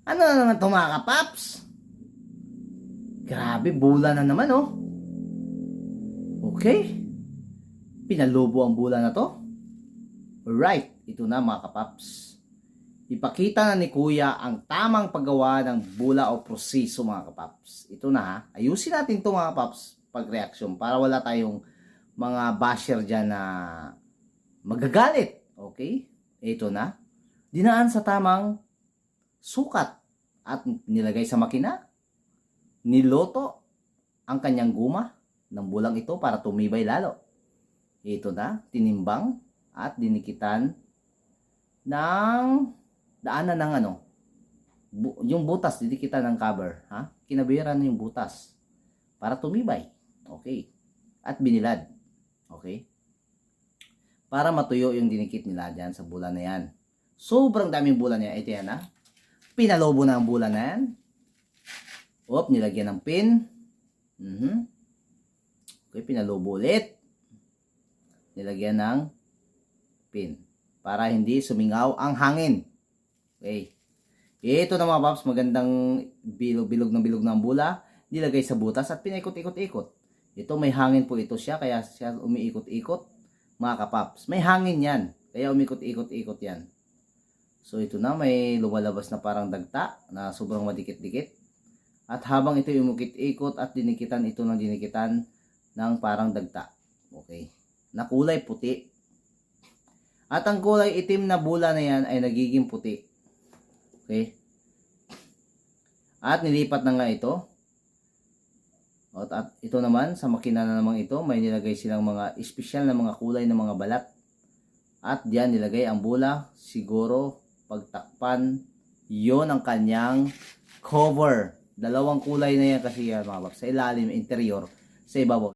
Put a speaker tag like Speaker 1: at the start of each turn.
Speaker 1: Ano na naman ito mga kapaps? Grabe, bula na naman oh. Okay. Pinalubo ang bula na to. Alright, ito na mga kapaps. Ipakita na ni Kuya ang tamang paggawa ng bula o proseso mga kapaps. Ito na ha. Ayusin natin ito mga kapaps pag-reaction para wala tayong mga basher dyan na magagalit. Okay? Ito na. Dinaan sa tamang sukat at nilagay sa makina. Niloto ang kanyang guma ng bulang ito para tumibay lalo. Ito na, tinimbang at dinikitan ng daanan ng yung butas, didikitan ng cover, ha? Kinabiran yung butas para tumibay. Okay. At binilad. Okay. Para matuyo yung dinikit nila dyan sa bulan na yan. Sobrang daming bulan niya. Ito yan, ha? Pinalobo na ang bulan na yan. Nilagyan ng pin. Okay, pinalobo ulit. Nilagyan ng pin para hindi sumingaw ang hangin. Okay. Ito na mga paps, magandang bilog ng bula. Nilagay sa butas at pinaikot-ikot-ikot. Ito may hangin po ito siya, kaya siya umiikot-ikot mga kapaps. May hangin yan, kaya umikot-ikot-ikot yan. So ito na, may lumalabas na parang dagta na sobrang madikit-dikit. At habang ito umikot-ikot at dinikitan ito ng dinikitan ng parang dagta. Okay. Na kulay puti. At ang kulay itim na bula na yan ay nagiging puti. Okay. At nilipat na nga ito. At ito naman, sa makina na naman ito, may nilagay silang mga espesyal na mga kulay na mga balat. At diyan nilagay ang bula. Siguro, pagtakpan, yon ang kanyang cover. Dalawang kulay na yan kasi yan mga paps. Sa ilalim, interior, sa ibabaw.